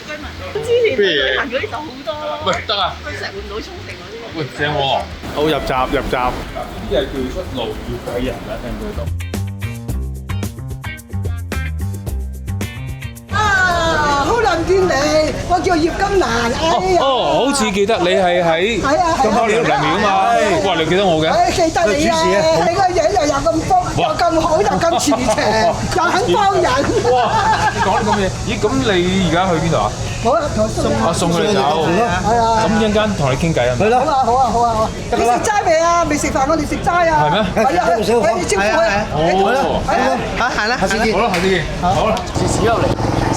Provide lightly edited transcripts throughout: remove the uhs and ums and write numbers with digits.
居民，之前去旅行嗰啲就好多咯。喂，得啊！去石門島、沖繩嗰啲。喂，正喎！好入閘入閘。呢啲係叫出路要計人啦，聽唔聽到？好耐唔見你，我叫葉金蘭。哦，好似記得你係喺金花娘娘廟啊嘛。哇，你記得我嘅？記得你啊！你個樣又咁福，又咁好，又咁慈祥，又肯幫人。哇！你講啲咁嘅嘢，咦？咁你而家去邊度啊？好啊，送佢哋走。係啊。咁一陣間同你傾偈啊？好啊，好啊，好啊。你食齋未啊？未食飯，我哋食齋啊。係咩？係啊，你招呼佢。哦。係啦，下次見。好啦，下次見。好啦。時時優嚟。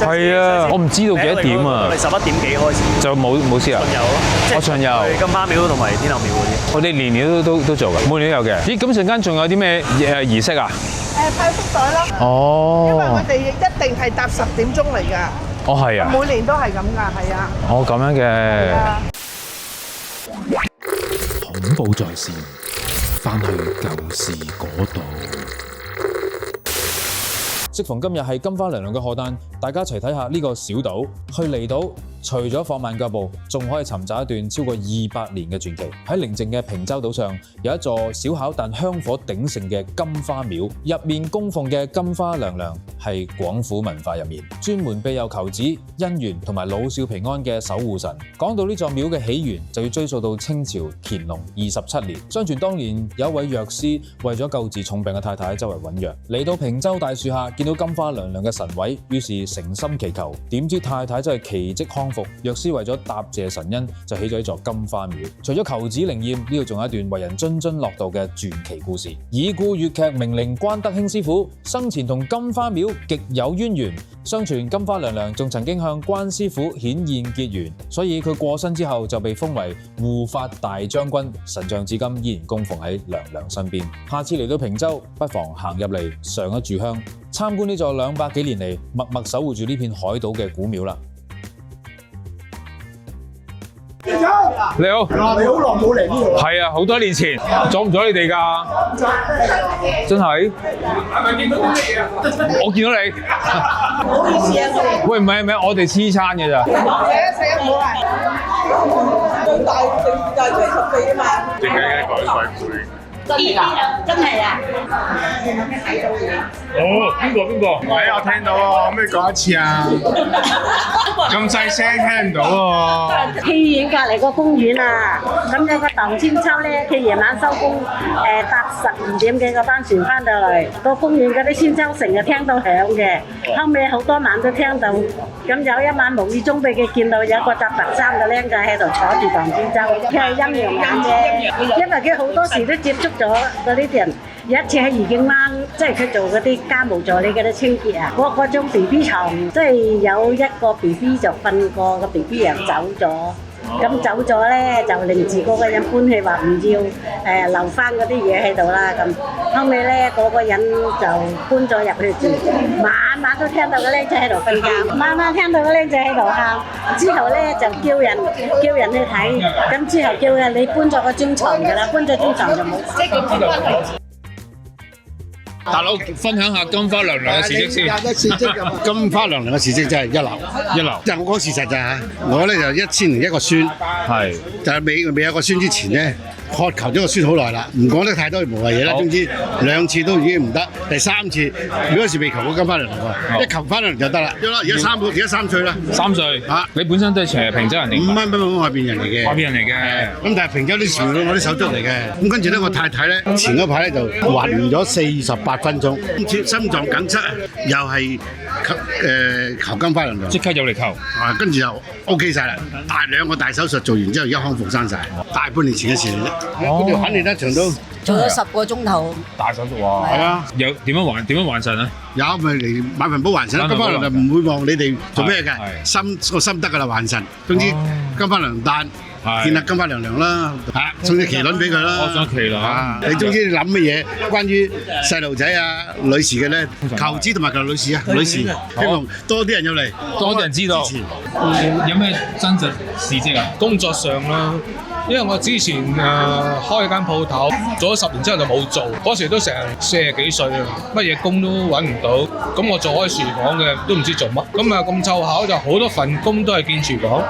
係啊，我唔知道幾多點啊。我哋11點幾開始。就冇事啊？巡遊咯，即係我巡遊。去金花廟同埋天后廟嗰啲。我哋年年都做嘅，每年都有嘅。咦，咁陣間仲有啲咩儀式啊？派福袋咯。哦。因為我哋一定係搭10點鐘嚟㗎。哦，係啊。每年都係咁㗎，係啊。哦，咁樣嘅。恐怖在線，返去舊時嗰度。適逢今日係金花娘娘嘅賀誕，大家一齊睇下呢個小島。去離島，除咗放慢腳步，仲可以尋找一段超過200年嘅傳奇。喺寧靜嘅平洲島上，有一座小巧但香火鼎盛嘅金花廟，入面供奉嘅金花娘娘係廣府文化入面專門庇佑求子、姻緣同埋老少平安嘅守護神。講到呢座廟嘅起源，就要追溯到清朝乾隆27年。相傳當年有一位藥師為咗救治重病嘅太太，周圍揾藥，嚟到平洲大樹下，見到金花娘娘嘅神位，於是誠心祈求，點知太太真係奇蹟康復。藥師為咗答謝神恩，就起咗呢座金花廟。除咗求子靈驗，呢度仲有一段為人津津樂道嘅傳奇故事。已故粵劇名伶關德興師傅生前同金花廟極有淵源，相傳金花娘娘仲曾經向關師傅顯現結緣，所以佢過身之後就被封為護法大將軍，神像至今依然供奉喺娘娘身邊。下次嚟到平洲，不妨行入嚟上一炷香，參觀呢座200幾年嚟默默守護住呢片海島嘅古廟啦。你好，你好耐冇嚟呢度。係啊，好多年前阻唔阻你哋㗎？真係？係咪見到啲乜嘢啊？我見到你。唔好意思啊，喂，唔係，我哋黐餐嘅咋？食啊唔好啊。最大就係24啊嘛。點解嘅改貴會？真係啊！哦，邊個？我聽到喎，可唔可以講一次啊？咁細聲聽唔到喎。戲院隔離個公園啊，咁有個盪千秋咧，佢夜晚收工，搭12點幾個班船翻到嚟，個公園嗰啲千秋成日聽到響嘅，後尾好多晚都聽到。咁有一晚無意中俾佢見到有一個着白衫嘅僆仔喺度坐住盪千秋，佢係陰陽眼嘅，因為佢好多時都接觸咗嗰啲人。有一次喺愉景灣，即係佢做嗰啲家務助理嗰啲清潔啊，嗰種 BB 床，即係有一個 BB 就瞓過，個 BB 又走咗。咁走咗咧，就令住嗰個人搬去話唔要留翻嗰啲嘢喺度啦。咁後尾咧，嗰個人就搬咗入去住，晚晚都聽到個僆仔喺度瞓覺，晚晚聽到個僆仔喺度喊。之後咧就叫人去睇，咁之後叫人你搬咗個張床㗎啦，搬咗張床就冇。即係咁知關大佬分享下金花娘娘嘅事蹟先。金花娘娘嘅事蹟真係一流。就我講事實咋嚇，我咧就1000年一個孫，係就係未有個孫之前咧，渴求咗個孫好耐啦，唔講得太多無謂嘢啦。總之2次都已經唔得，第3次嗰時未求過金花娘娘喎，一求翻娘娘就得啦。而家3歲啦。3歲嚇，你本身都係平洲人定？唔係外邊人嚟嘅。外邊人嚟嘅。咁但係平洲啲全部我啲手足嚟嘅。咁跟住咧，我太太咧前嗰排咧就暈咗48分鐘，心臟梗塞啊，又係求金花娘娘。即刻有嚟求。啊，跟住又 OK 晒啦，2個大手術做完之後，而家康復生晒，大半年前嘅事嚟啫。嗰條肯定得長都做咗10個鐘頭。大手術喎。係啊。有點樣還神啊？有咪嚟買份煲還神啦。金花娘娘唔會望你哋做咩嘅，心得㗎啦還神。總之金花娘誕。見下金花娘娘啦，送隻麒麟俾佢啦。我想麒麟。你總之你諗乜嘢關於細路仔啊、女士嘅咧，求子同埋求女士啊，女士希望多啲人入嚟，多啲人知道。有咩真實事蹟啊？工作上啦，因為我之前開間鋪頭，做咗10年之後就冇做，嗰時都成40幾歲啦，乜嘢工都揾唔到，咁我做開廚房嘅都唔知做乜，咁啊咁湊巧就好多份工都係見廚房。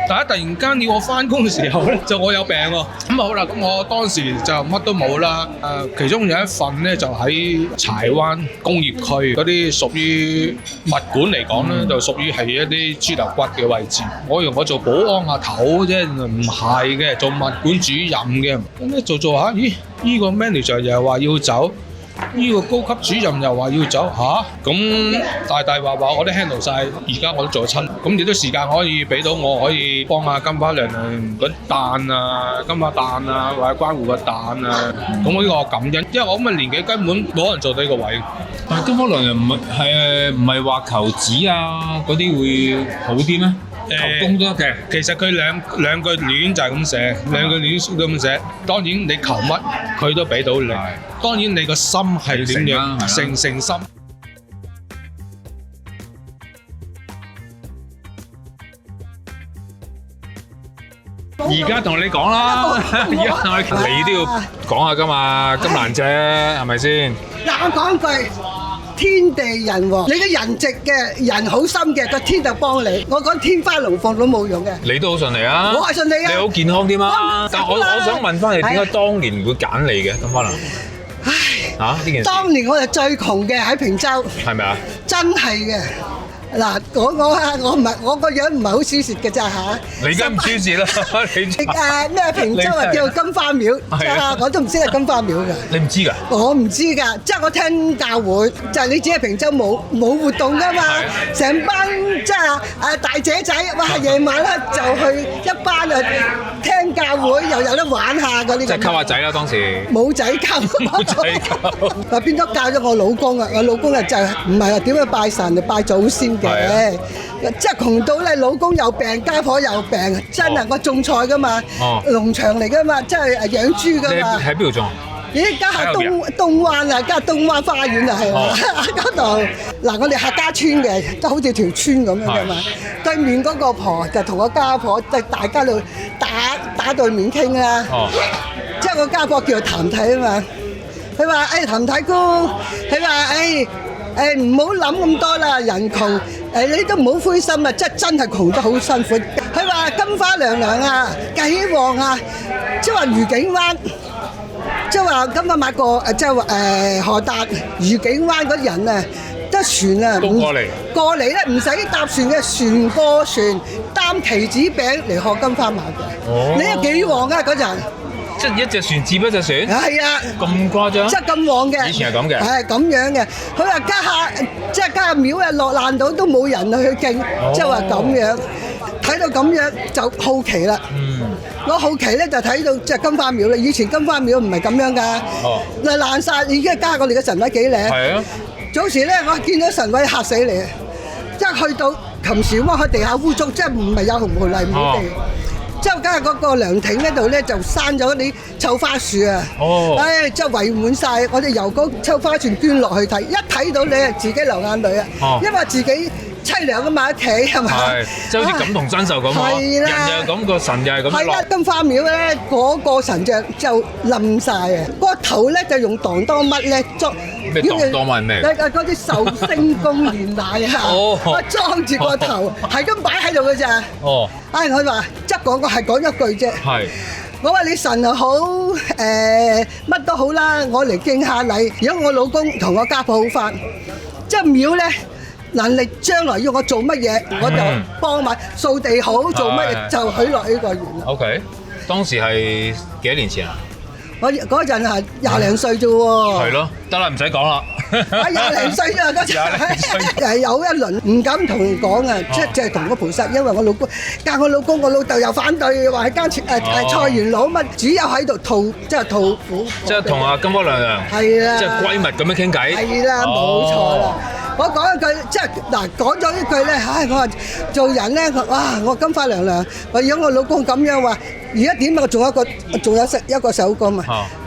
但係突然間要我翻工嘅時候咧，就我有病喎。咁好啦，咁我當時就乜都冇啦。其中有一份咧就喺柴灣工業區嗰啲屬於物管嚟講咧，就屬於係一啲豬頭骨嘅位置。我以為我做保安啊頭啫，唔係嘅，做物管主任嘅。咁咧做下，咦？呢個 manager 又話要走。呢個高級主任又話要走嚇，咁大話我都 handle 晒，而家我都做親，咁亦都時間可以俾到我，可以幫下金花娘娘嗰啲蛋啊、金花蛋啊，或者關湖嘅蛋啊，咁呢個我感恩，因為我咁嘅年紀根本冇人做到呢個位。但係金花娘娘唔係話求子啊嗰啲會好啲咩？求工都得嘅，其實佢兩句聯就係咁寫，兩句聯都咁寫。當然你求乜佢都俾到你，當然你個心係點樣誠心。而家同你講啦，而家同你都要講下㗎嘛，金蘭姐係咪先？嗱，我講句。天地人喎，你嘅人直嘅人好心嘅，個天就幫你。我講天花龍鳳都冇用嘅。你都好順利啊！我係順利啊！你好健康啲嘛？但我想問翻你，點解當年會揀你嘅金花娘？唉，嚇呢件事。當年我係最窮嘅喺平洲。係咪啊？真係嘅。嗱，我唔係我個樣唔係好輸蝕嘅咋嚇。你而家唔輸蝕啦，你咩平洲啊叫金花廟，我都唔識係金花廟㗎。你唔知㗎？我唔知㗎，即係我聽教會，就係你知係平洲冇活動㗎嘛，成班即係大姐仔，哇夜晚咧就去一班啊聽教會，又有得玩下嗰啲。即係溝下仔啦當時。冇仔溝。冇仔溝。嗱變咗教咗我老公啊，我老公啊就唔係話點樣拜神，拜祖先。即係窮到咧，老公有病，家婆有病，真係我種菜噶嘛，農場嚟噶嘛，即係養豬噶嘛。你喺邊度種？咦，家下東灣啊，家下東灣花園啊，係嘛嗰度。嗱，我哋客家村嘅，都好似條村咁樣噶嘛。對面嗰個婆就同我家婆，即係大家度打對面傾啦。即係我家婆叫譚太啊嘛。佢話：譚太姑，佢話唔好諗咁多啦，人窮你都唔好灰心啊！真係窮得好辛苦。佢話金花娘娘啊，幾旺啊！即係話愉景灣，即係話今日買個即係話何達愉景灣嗰啲人啊，得船啊，過嚟咧唔使搭船嘅，船過船擔棋子餅嚟學金花馬嘅。你有幾旺啊嗰陣？即係一隻船接一隻船？係啊，咁誇張？即係咁旺嘅。以前係咁嘅。係咁樣嘅。佢話家下即係家下廟啊落爛到都冇人去敬，即係話咁樣。睇到咁樣就好奇啦。我好奇咧就睇到即係金花廟啦。以前金花廟唔係咁樣㗎。嗱爛曬，已經加我哋嘅神位幾靚。係啊。早時咧我見到神位嚇死你，一去到琴時灣喺地下污糟，即係唔係有紅毛泥冇地。之後，家下嗰個涼亭嗰度咧就生咗啲臭花樹啊！即係圍滿晒。我哋由嗰臭花樹捐落去睇，一睇到你啊，自己流眼淚啊！因為自己凄涼咁埋一企係咪？係，即係好似感同身受咁啊！人又咁，個神又係咁落。係啊，金花廟咧嗰個神像就冧晒啊！個頭咧就用當乜咧裝。咩當乜咩？嗰啲壽星公年奶啊！我裝住個頭，係咁擺喺度嘅咋。佢話即係講個係講一句啫。係。我話你神又好，乜都好啦，我嚟敬下禮。如果我老公同我家婆好翻，即係廟咧能力將來要我做乜嘢，我就幫埋掃地好，做乜嘢就許落呢個願啦。OK，當時係幾多年前啊？我嗰陣係20零歲啫喎。係咯，得啦，唔使講啦。20零歲啊，嗰陣係有一輪唔敢同人講啊，即係同個菩薩，因為我老公教我老公，我老豆又反對，話係間菜園佬乜，主要喺度即係吐苦。即係同阿金花娘娘。係啦。即係閨蜜咁樣傾偈。係啦，冇錯啦。我講一句，即係嗱，講咗一句咧，我話做人咧，哇！我金花娘娘，如果我老公咁樣話，而家點啊？仲有一個首歌嘛。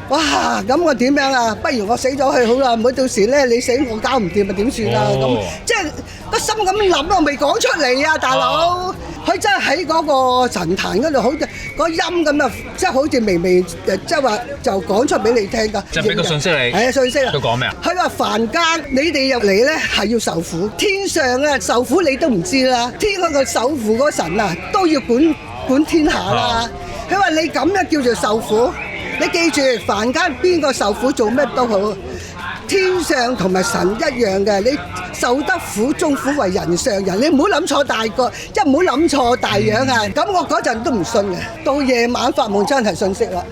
哇！咁我點樣啊？不如我死咗佢好啦，唔好到時咧你死我搞唔掂啊，點算啊？咁即係個心咁諗，我未講出嚟啊，大佬！佢真係喺嗰個神壇嗰度，好似個音咁啊，即係好似微微即係話就講出俾你聽㗎。就俾個信息你。係啊，信息啊。佢講咩啊？佢話凡間你哋入嚟咧係要受苦，天上啊受苦你都唔知啦，天嗰個守護嗰神啊都要管天下啦。佢話你咁樣叫做受苦。你記住，凡間邊個受苦做咩都好，天上同埋神一樣嘅。你受得苦，終苦為人上人。你唔好諗錯大個，即係唔好諗錯大樣啊！咁我嗰陣都唔信嘅，到夜晚發夢真係信息啦。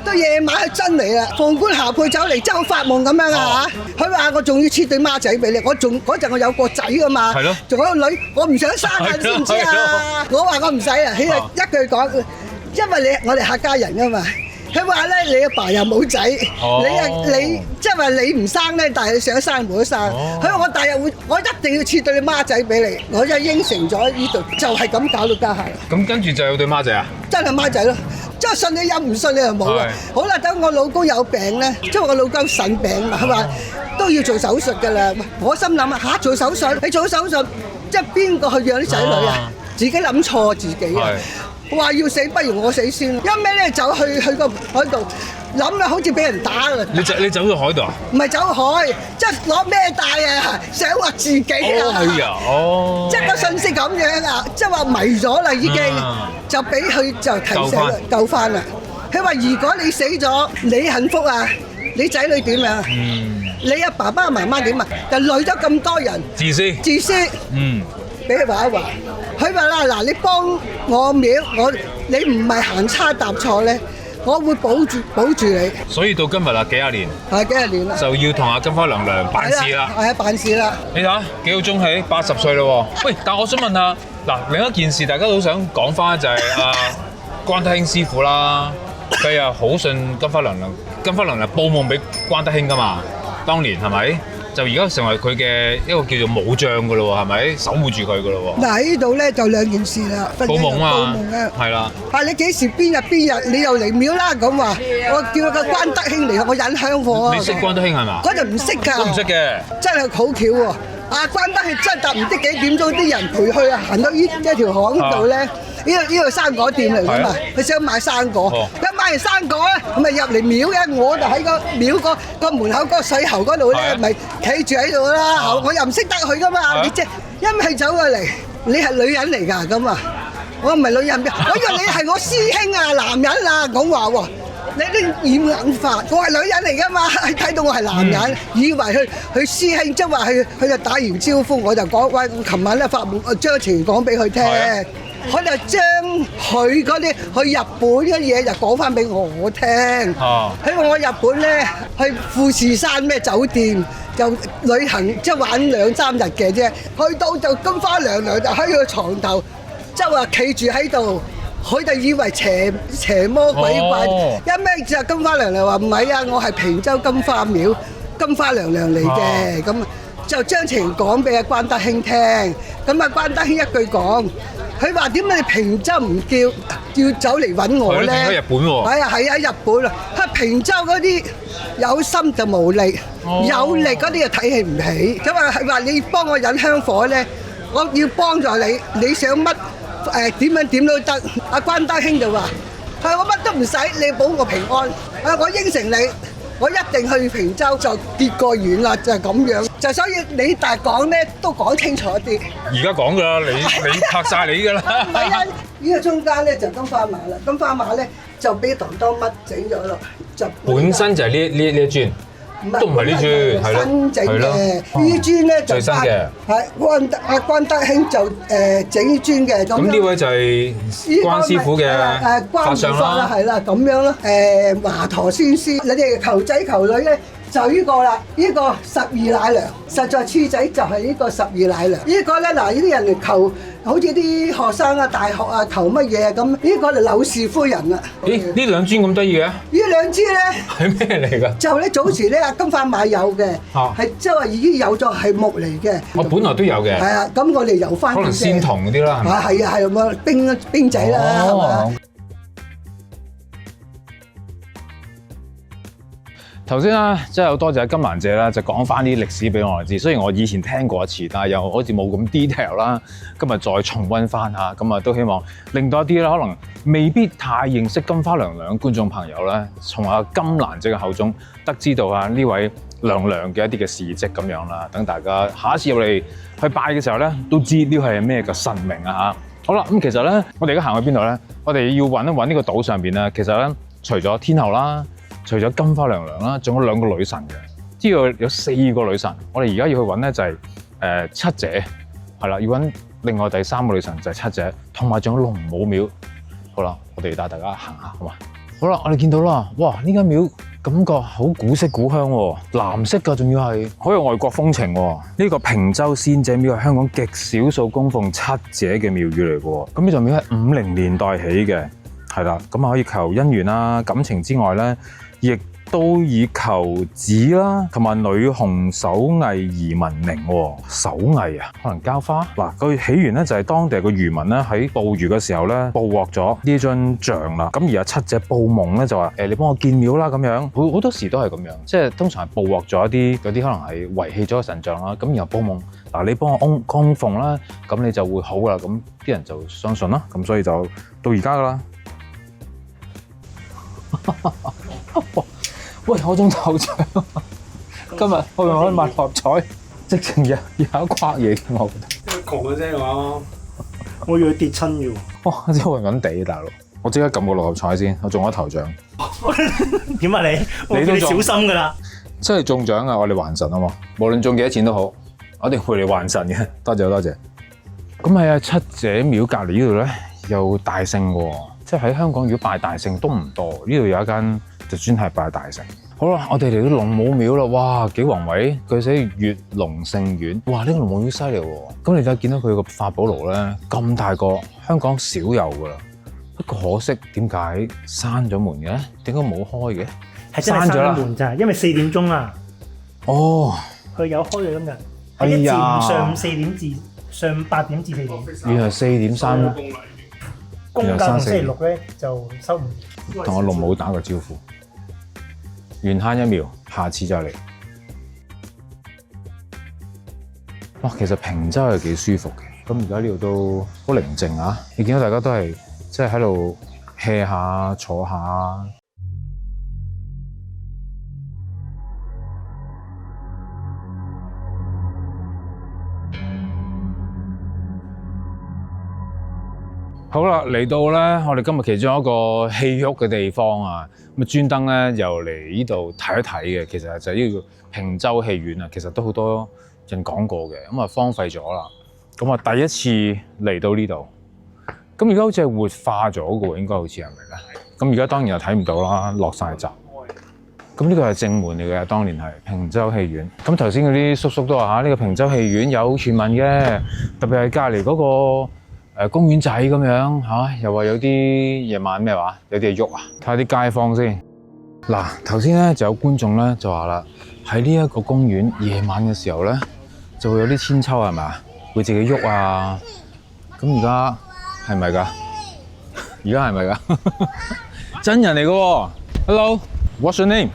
到夜晚係真嚟啦，鳳冠霞帔走嚟，即係我發夢咁樣啊嚇！佢話我仲要切對孖仔俾你，我仲嗰陣我有個仔噶嘛，仲有個女，我唔想生啊，你知唔知啊？我話我唔使啊，佢就一句講，因為我哋客家人噶嘛。佢話咧，你阿爸又冇仔，你即係話你唔生咧，但係你想生冇得生。佢話我第日我一定要切對你孖仔俾你，我就應承咗呢度，就係咁搞到家下。咁跟住就有對孖仔啊？真係孖仔咯，即係信你有，唔信你又冇啊。好啦，等我老公有病咧，即係我老公腎病嘛，佢話都要做手術㗎啦。我心諗啊嚇，做手術，你做手術，即係邊個去養啲仔女啊？自己諗錯自己啊！話要死不如我死先，一咩咧走去個海度諗啦，好似俾人打啦！你走咗海度啊？唔係走海，即係攞咩帶啊？想話自己啊！即係個信息咁樣啊！即係話迷咗啦已經，就俾佢就提醒啦，救翻啦。佢話如果你死咗，你幸福啊？你仔女點啊？你阿爸爸媽媽點啊？就累咗咁多人，自私。俾佢話一話，佢話啦嗱，你幫我廟，你唔係行差踏錯咧，我會保住你。所以到今日啦，幾廿年，係幾廿年啦，就要同阿金花娘娘辦事啦。係啊，辦事啦。你睇下幾好中氣，80歲咯喎。喂，但係我想問下，嗱，另一件事大家都想講翻就係關德興師傅啦，佢又好信金花娘娘，金花娘娘報夢俾關德興噶嘛，當年係咪？就而家成為佢嘅一個叫做武將噶咯喎，係咪守護住佢噶咯喎？嗱，呢度咧就兩件事啦，報夢啊，報夢啊，係啦。你幾時邊日你又嚟廟啦？咁話，我叫個關德興嚟，我引香火啊！你識關德興係嘛？嗰陣唔識㗎，都唔識嘅，真係好巧喎！關德興真係搭唔知幾點鐘啲人陪佢啊，行到呢一條巷度咧。呢個生果店嚟㗎嘛，佢想買生果，一買完生果咧，咁咪入嚟廟嘅，我就喺個廟個門口嗰個水喉嗰度咧，咪企住喺度啦。我又唔識得佢㗎嘛，你即係因為走過嚟，你係女人嚟㗎咁啊，我唔係女人，我以為你係我師兄啊，男人啊，講話喎，你啲染眼髮，我係女人嚟㗎嘛，睇到我係男人，以為佢師兄，即係話佢就打完招呼，我就講喂，我琴晚咧發夢，我將情講俾佢聽。佢就將佢嗰啲去日本嘅嘢就講翻俾我聽。佢話我日本咧去富士山咩酒店就旅行，即係玩2、3日嘅啫。去到就金花娘娘就喺個床頭，即係話企住喺度，佢就以為邪魔鬼怪。一咩就金花娘娘話唔係啊，我係平洲金花廟金花娘娘嚟嘅咁。就將情講俾阿關德興聽，咁啊關德興一句講，佢話點解你平洲唔要走嚟揾我咧？喺日本喎。係啊係啊，日本啊，佢平洲嗰啲有心就無力，有力嗰啲就睇起唔起。咁啊係話你幫我引香火咧，我要幫助你，你想乜點樣點都得。阿關德興就話：係我乜都唔使，你保我平安。我應承你。我一定去平洲就結個緣啦，就係咁樣。就所以你大講咧都講清楚啲。而家講㗎啦，你拍曬你㗎啦。唔係啊，呢個中間咧就金花馬啦，金花馬咧就俾當乜整咗咯，就本身就係呢一磚。都唔係呢磚，係咯，新整嘅。呢磚咧就最新嘅，係關德興就整呢磚嘅。咁呢位就係關師傅嘅法相啦，係啦，咁樣啦。華佗先師，你哋求仔求女咧就呢個啦，呢個12奶娘，實在處仔就係呢個12奶娘。呢個咧嗱，呢啲人嚟求，好似啲學生啊、大學啊求乜嘢咁，呢個就柳氏夫人啦。咦？呢兩磚咁得意嘅？呢兩磚咧係咩嚟㗎？就咧早時咧，金花馬有嘅，係即係話已經有咗係木嚟嘅。我本來都有嘅。係啊，咁我哋遊翻。可能仙童嗰啲啦，係咪？係啊係咁啊，兵仔啦，係嘛？頭先咧，真係好多謝金蘭姐啦，就講翻啲歷史俾我哋知。雖然我以前聽過一次，但係又好似冇咁 detail 啦。今日再重溫翻下，咁啊都希望令到一啲咧可能未必太認識金花娘娘嘅觀眾朋友咧，從阿金蘭姐嘅口中得知到啊呢位娘娘嘅一啲嘅事蹟咁樣啦。等大家下一次入嚟去拜嘅時候咧，都知呢個係咩嘅神明啊嚇。好啦，咁其實咧，我哋而家行去邊度咧？我哋要揾一揾呢個島上邊咧，其實咧除咗天后啦。除咗金花娘娘啦，仲有2個女神嘅，知道有4個女神。我哋而家要去揾咧就係七姐，係啦，要揾另外第3個女神就係七姐，同埋仲有龍母廟。好啦，我哋帶大家行下，好嘛？好啦，我哋見到啦，哇！呢間廟感覺好古色古香喎，藍色㗎，仲要係好有外國風情喎。呢個平洲仙姐廟係香港極少數供奉七姐嘅廟宇嚟嘅喎。咁呢座廟係50年代起嘅，係啦，咁啊可以求姻緣啦、感情之外咧。亦都以求子啦，同埋女紅手藝而聞名喎。手藝啊，可能膠花嗱。佢起源咧就係當地個漁民咧喺捕魚嘅時候咧捕獲咗呢樽象啦。咁而阿七姐報夢咧就話你幫我建廟啦咁樣。好多時都係咁樣，即係通常係捕獲咗一啲嗰啲可能係遺棄咗嘅神像啦。咁然後報夢嗱，你幫我供奉啦，咁你就會好啦。咁啲人就相信啦。咁所以就到而家噶啦。喂，我中頭獎，今日我用開買六合彩，直情有一框嘢嘅，我覺得。窮嘅啫我，我以為跌親嘅喎。哇！真係暈暈地，大佬，我即刻撳個六合彩先，我中咗頭獎。點啊你？我叫你小心㗎啦。真係中獎啊！我哋還神啊嘛，無論中幾多錢都好，我一定會嚟還神嘅。多謝多謝。咁喺阿七姐廟隔離呢度咧，有大聖喎，即係喺香港如果拜大聖都唔多，呢度有一間。就專係拜大聖。好啦，我哋嚟到龍母廟啦，哇，幾宏偉！佢寫月龍聖院，哇，呢個龍母廟犀利喎。咁你就見到佢個法寶爐咧，咁大個，香港少有噶啦。不過可惜，點解閂咗門嘅？點解冇開嘅？係真係閂咗門咋，因為4點鐘啊。哦。佢有開嘅今日。係一至5上午4點至上午8點至4點。原來4點閂。公假同星期六咧就收門。同阿龍母打個招呼。緣慳一秒，下次再嚟。哇，其實平洲係幾舒服嘅。咁而家呢度都好寧靜啊！你見到大家都係即係喺度 hea 下、坐下。好啦，嚟到咧，我哋今日其中一個戲屋嘅地方啊，咁啊專登咧又嚟呢度睇一睇嘅。其實就係呢個平洲戲院啊，其實都好多人講過嘅，咁啊荒廢咗啦。咁啊第一次嚟到呢度，咁而家好似係活化咗嘅喎，應該好似係咪咧？咁而家當然又睇唔到啦，落晒閘。咁呢個係正門嚟嘅，當年係平洲戲院。咁頭先嗰啲叔叔都話呢個平洲戲院有傳聞嘅，特別係隔離嗰個。公園仔咁樣嚇，又話有啲夜晚咩話，有啲嘢喐啊！睇下啲街坊先。嗱，頭先咧就有觀眾咧就話啦，喺呢一個公園夜晚嘅時候咧，就會有啲千秋係咪啊？會自己喐啊！咁而家係咪㗎？而家係咪㗎？真人嚟㗎喎 ！Hello，what's your name?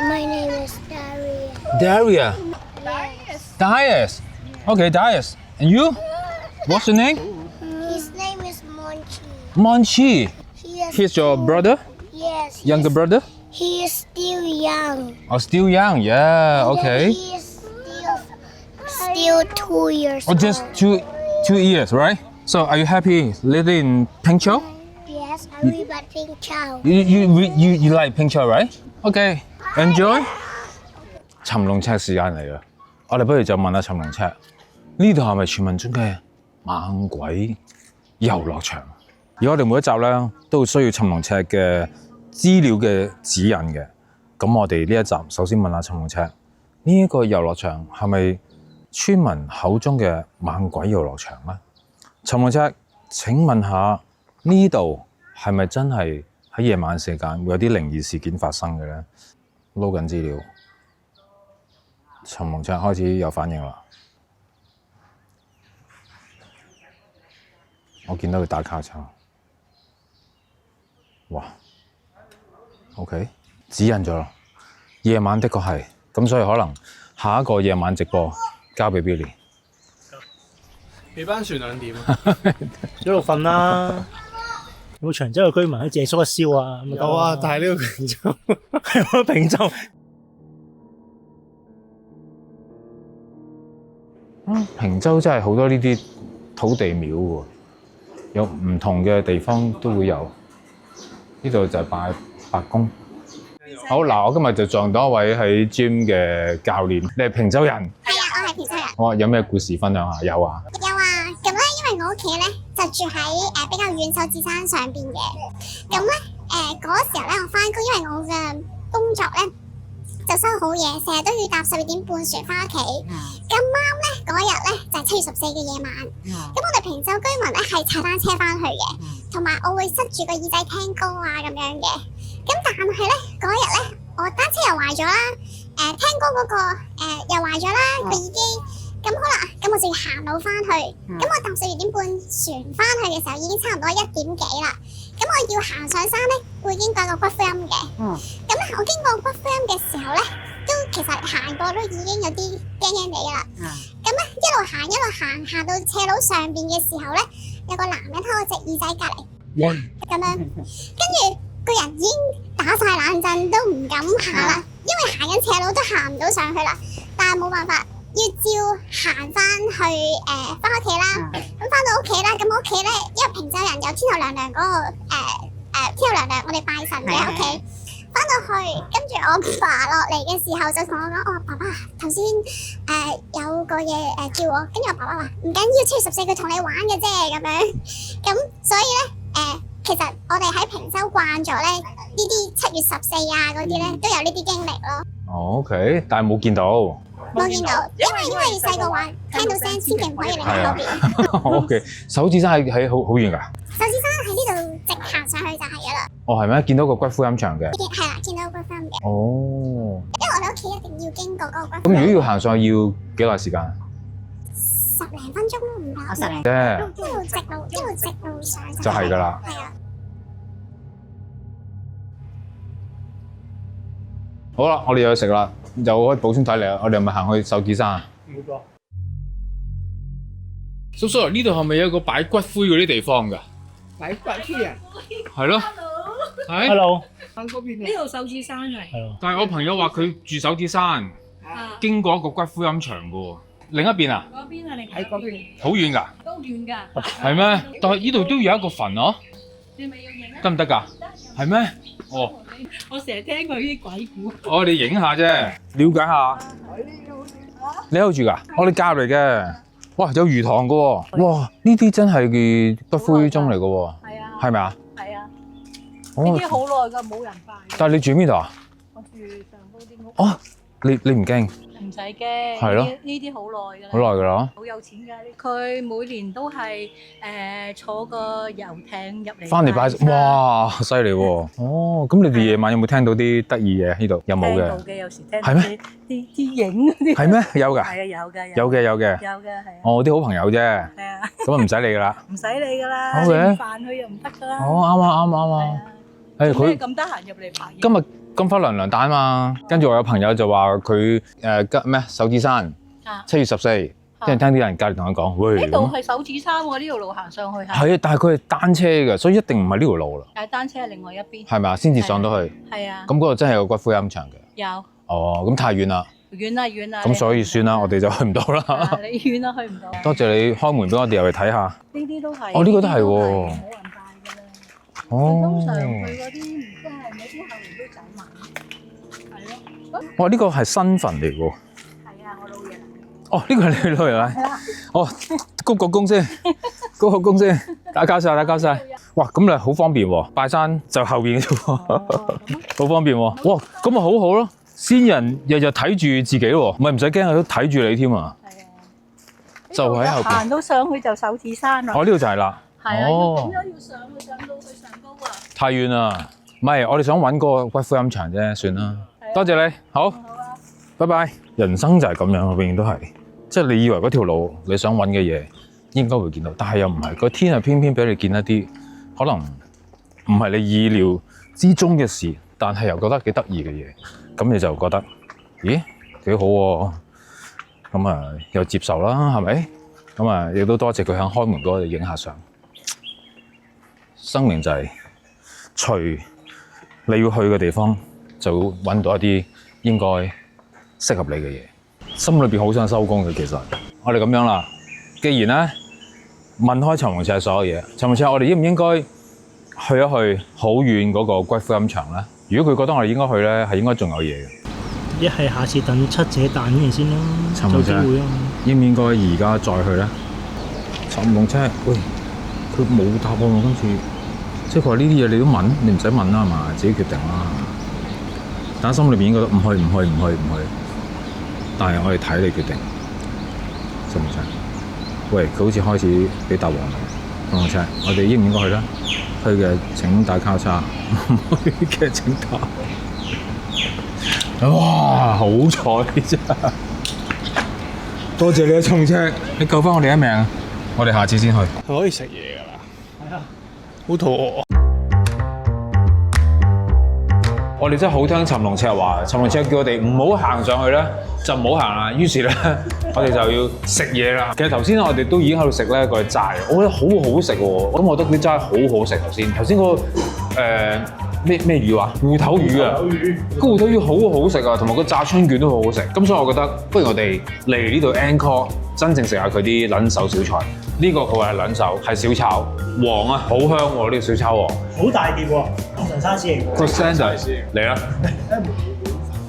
My name is Daria. Daria. Dias. Okay, Dias. And you? What's your name? His name is Monchi. Monchi. He's your brother? Yes. Younger brother? He is still young. Oh, still young. Yeah. Okay. He is still 2 years Oh, just old. two years, right? So, are you happy living in Pengchou? Yes, I live at Pingchao. You like Pengchou, right? Okay. Enjoy. 尋龍尺時間嚟啦，我哋不如就問下尋龍尺，呢度係咪傳聞中嘅猛鬼遊樂場？而我哋每一集咧都會需要尋龍尺嘅資料嘅指引嘅。咁我哋呢一集首先問下尋龍尺，呢一個遊樂場係咪村民口中嘅猛鬼遊樂場咧？尋龍尺，請問下呢度係咪真係喺夜晚時間會有啲靈異事件發生嘅咧？撈緊資料，尋龍尺開始有反應啦。我見到佢打卡叉，哇 ，OK， 指引咗啦。夜晚的確係，咁所以可能下一個夜晚直播交俾 Billy。你班船2點啊？一路瞓啦。有冇長洲嘅居民喺借宿一宵啊？有啊，但係呢個平洲係我平洲。平洲真係好多呢啲土地廟喎，有唔同嘅地方都會有。呢度就係拜白宮。好嗱，我今日就撞到一位喺 gym 嘅教練，你係平洲人？係啊，我係平洲人。哇，有咩故事分享下？有啊。有啊，咁咧，因為我屋企咧就住喺比較遠手指山上邊嘅，咁咧嗰時候咧我翻工，因為我嘅工作咧就收好夜，成日都要搭12點半船翻屋企。咁啱咧嗰日咧就係7月14嘅夜晚，咁我哋平洲居民咧係踩單車翻去嘅，同埋我會塞住個耳仔聽歌啊咁樣嘅。咁但係咧嗰日咧我單車又壞咗啦，聽歌嗰個又壞咗啦個耳機。咁好啦，咁我就要行路翻去。咁我搭12點半船翻去嘅時候已經差唔多1點幾啦。咁我要行上山咧，會經過個骨灰龕嘅。咁咧我經過骨灰龕嘅時候咧，都其實行過都已經有啲驚驚地啦。咁咧一路行，行到斜路上邊嘅時候咧，有個男人喺我隻耳仔隔離，咁樣，跟住個人已經打晒冷震，都唔敢行啦，因為行緊斜路都行唔到上去啦。但係冇辦法。要照行翻去翻屋企啦，咁翻到屋企啦，咁我屋企咧，因為平洲人有天后娘娘嗰個天后娘娘，我哋拜神嘅屋企。翻到去，跟住我爸落嚟嘅時候就同我講：我爸爸頭先有個嘢叫我，跟住我爸爸話唔緊要，7月14佢同你玩嘅啫咁樣。咁所以咧其實我哋喺平洲慣咗咧，呢啲7月14啊嗰啲咧都有呢啲經歷咯。哦 OK， 但係冇見到。冇見到，因為細個話聽到聲，千祈唔可以離開嗰邊。OK， 手指山喺好遠㗎。手指山喺呢度直行上去就係㗎啦。哦，係咩？見到個骨灰龕場嘅。係啦，見到骨灰龕嘅。哦。因為我哋屋企一定要經過嗰個骨灰龕。咁如果要行上去要幾耐時間？10零分鐘都唔夠。10零。啫。一路直路上。就係㗎啦。係啊。好啦，我哋又去食啦，又可以補充體力啦。我哋係咪行去手指山啊？冇錯。叔叔，呢度係咪有一個擺骨灰嗰啲地方㗎？擺骨灰啊？係咯。係。Hello。呢度手指山係。係咯。但係我朋友話佢住手指山，經過一個骨灰龕場㗎喎。另一邊啊？嗰邊啊，你喺嗰邊。好遠㗎？都遠㗎。係咩？但係呢度都有一個墳哦。你咪要影啊？得唔得㗎？係咩？哦。我成日聽佢啲鬼故。我哋影下啫，了解下。你喺度住㗎？我哋隔離嘅。哇，有魚塘㗎喎！哇，呢啲真係骨灰鐘嚟㗎喎。係啊。係咪啊？係啊。呢啲好耐㗎，冇人拜。但係你住邊度啊？我住上高啲屋。哦，你唔驚？唔使驚。係咯。呢啲好耐㗎啦。好耐㗎啦。好有錢㗎！佢每年都係坐個遊艇入嚟。翻嚟拜，哇，犀利喎！哦，咁你哋夜晚有冇聽到啲得意嘢？呢度有冇嘅？聽到嘅，有時聽到係咩？啲影嗰啲。係咩？有㗎。係啊，有㗎。有嘅，有嘅。有嘅，係啊。我啲好朋友啫。係啊。咁啊唔使理㗎啦。唔使理㗎啦。好嘅。飯佢又唔得㗎啦。哦，啱啊，啱啊。誒佢咁得閒入嚟拍嘢。今日金花娘娘誕啊嘛，跟住我有朋友就話佢咩手指山7月14，跟住聽啲人隔離同佢講，喂，呢度係手指山喎，呢條路行上去係。係啊，但係佢係單車嘅，所以一定唔係呢條路啦。但係單車係另外一邊。係咪啊？先至上到去。係啊。咁嗰度真係有骨灰龕場嘅。有。哦，咁太遠啦。遠啦，遠啦。咁所以算啦，我哋就去唔到啦。你遠啦，去唔到。多謝你開門俾我哋入去睇下。呢啲都係。哦，呢個都係喎。冇人拜㗎啦。哦。通常佢嗰啲唔真係嗰啲後嚟都走埋。係咯。哇！呢個係新墳嚟喎。係啊，我老爺。哦，呢個係你老爺啊？係啊。哦，鞠個躬先，鞠個躬先，打交晒，打交晒。哇，咁你好方便喎，拜山就後邊嘅啫喎，好方便喎。哇，咁咪好好咯，先人日日睇住自己喎，唔使驚佢都睇住你添啊。係啊。就喺後邊。行到上去就手指山啦。哦，呢度就係啦。係啊。點解要上去上到去上高啊？太遠啦，唔係，我哋想揾個骨灰龕場啫，算啦。多謝你，好，拜拜。人生就係咁樣，永遠都係，即係你以為嗰條路你想揾嘅嘢應該會見到，但係又唔係，個天係偏偏俾你見一啲可能唔係你意料之中嘅事，但係又覺得幾得意嘅嘢。咁你就覺得，咦幾好喎，咁啊又接受啦，係咪？咁啊亦都多謝佢肯開門俾我哋影下相。生命就係隨你要去嘅地方，就會揾到一啲應該適合你嘅嘢。心裏邊好想收工嘅，其實我哋咁樣啦。既然咧問開尋龍赤所有嘢，尋龍赤我哋應唔應該去一去好遠嗰個骨灰龕場咧？如果佢覺得我哋應該去咧，係應該仲有嘢嘅。一係下次等七姐彈完先啦，有機會啊。應唔應該而家再去咧？尋龍赤，喂，佢冇答案喎，今次。即係佢話呢啲嘢你都問，你唔使問啦，係嘛？自己決定啦。但係心裏邊已經覺得唔去。但係我哋睇你決定，尋龍赤。喂，佢好似開始俾答案啦。尋龍赤，我哋應唔應該去咧？去嘅請打交叉，唔去嘅請打。哇！好彩啫！多謝你啊，尋龍赤，你救翻我哋一命。我哋下次先去。可以食嘢㗎啦。係啊。好肚餓。我哋真係好聽尋龍赤話，尋龍赤叫我哋唔好行上去咧，就唔好行啦。於是咧，我哋就要食嘢啦。其實頭先我哋都已經喺度食咧個齋，我覺得好好食喎。咁我覺得啲齋好好食。頭先嗰個咩魚話？芋頭魚啊！個芋頭魚好好食啊，同埋個炸春卷都好好食。咁所以我覺得，不如我哋嚟呢度 Angkor 真正食下佢啲撚手小菜。呢個佢話係撚手，係小炒黃啊，好香喎！呢個小炒黃，好大碟喎，唐山師嚟嘅。個聲就係嚟啦，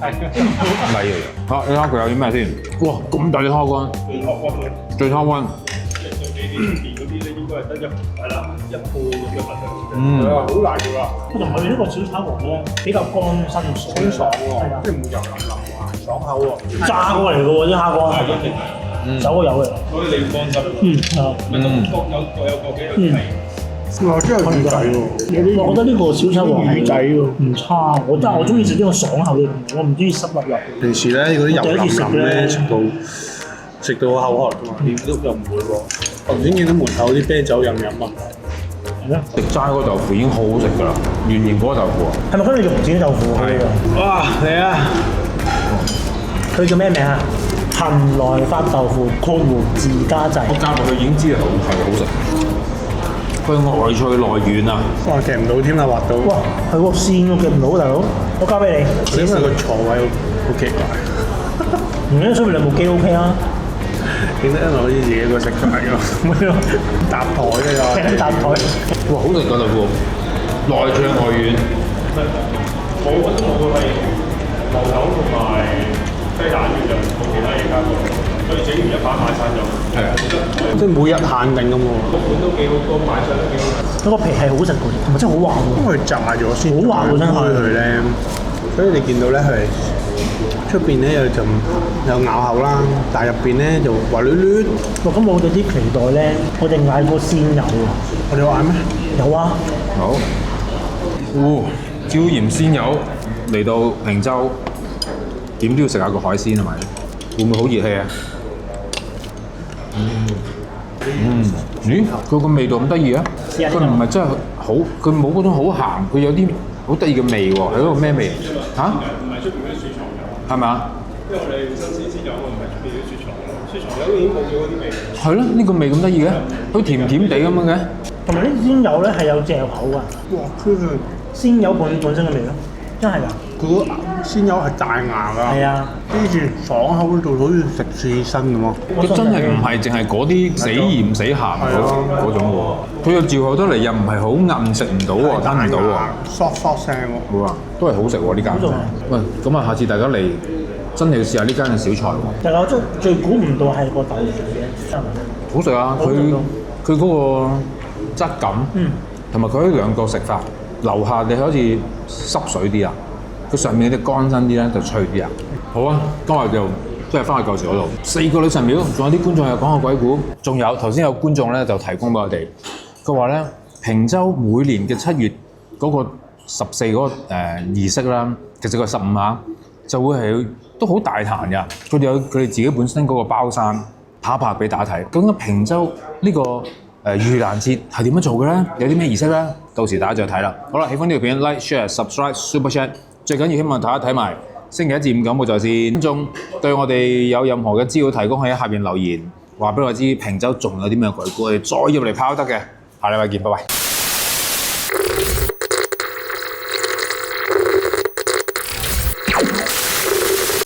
米嚟嘅。嚇，你睇下佢有啲咩先？哇，咁大隻蝦乾，最蝦乾。嗰啲咧應該係得一半咁嘅份量。好大條啦。同埋佢呢個小炒黃咧比較乾身爽爽喎，即係唔會油淋淋喎，爽口喎。炸過嚟嘅喎啲蝦乾係一定。走個油嘅，所以你放心。各有各幾樣味。哇！真係魚仔喎！我覺得呢個小炒黃魚仔喎，唔差。我中意食呢個爽口嘅，我唔中意濕粒粒。平時咧嗰啲油淋淋咧食到口渴㗎嘛，點都又唔會喎。頭先見到門口啲啤酒飲啊。係咩？食齋嗰個豆腐已經好好食㗎啦，圓形嗰個豆腐啊。係咪嗰個肉剪豆腐啊？哇！嚟啊！佢叫咩名啊？恆來發豆腐括弧自家製，我加落去已經知係好食。佢外脆內軟啊！哇，夾唔到添啦，滑到！哇，係喎，線喎，夾唔到大佬，我交俾你。因為個坐位好奇怪。所以你部機 OK 啊？點解因為好似自己一個食飯咁？搭台嘅又搭台。哇，好食個豆腐，內脆外軟。我覺得我個係牛油同埋雞蛋嘅就冇其他嘢加過，所以整完一板買晒就係啊，即係每日限定咁喎。個盤都幾好，個擺相都幾好。嗰個皮係好食嘅，同埋真係好滑喎。因為佢炸咗先，好滑喎真係。佢咧，所以你見到咧佢出邊咧有陣有咬口啦，但係入邊咧就滑捋捋。哇！咁我哋啲期待咧，我哋嗌個鮮油喎。我哋有嗌咩？有啊。好。椒鹽鮮魷嚟到平洲，點都要食下個海鮮係咪？會唔會好熱氣啊？咦？佢個味道咁得意啊！佢唔係真係好，佢冇嗰種好鹹，佢有啲好得意嘅味喎。係嗰個咩味？嚇？唔係出邊嗰啲雪藏油。係咪啊？因為我哋新鮮鮮油，唔係出邊啲雪藏油。雪藏油已經冇咗嗰啲味。係咯，呢個味咁得意嘅，好甜甜地咁樣嘅。同埋啲鮮油咧係有嚼口㗎。哇！佢係鮮油本身嘅味咯，真係㗎。佢個鮮油係大牙㗎。係啊，跟住爽口嗰度好似食刺身咁啊！佢真係唔係淨係嗰啲死鹽死鹹嗰種喎，佢又嚼口得嚟又唔係好韌，食唔到喎，吞唔到喎，嗦嗦聲喎。好啊，都係好食喎呢間。喂，咁啊，下次大家嚟真係要試下呢間嘅小菜喎。但係我最估唔到係個豆腐嘅，好食啊！佢嗰個質感，同埋佢呢兩個食法，樓下你好似濕水啲啊，佢上面啲乾身啲咧就脆啲啊。好啊，今日就都係翻去舊時嗰度4個女神廟，仲有啲觀眾又講下鬼故，仲有頭先有觀眾咧就提供俾我哋，佢話咧平洲每年嘅7月嗰個14嗰個儀式啦，其實佢15下就會係都好大壇㗎，佢哋有佢哋自己本身嗰個包山拍俾大家睇。究竟平洲呢個盂蘭節係點樣做嘅咧？有啲咩儀式咧？到時大家再睇啦。好啦，喜歡呢條片 like、share、subscribe、super chat， 最緊要希望大家睇埋星期一至五九冇在線。觀眾對我哋有任何嘅資料提供，喺下邊留言，話俾我知坪洲仲有啲咩鬼故，我哋再入嚟跑得嘅。下禮拜見，拜拜。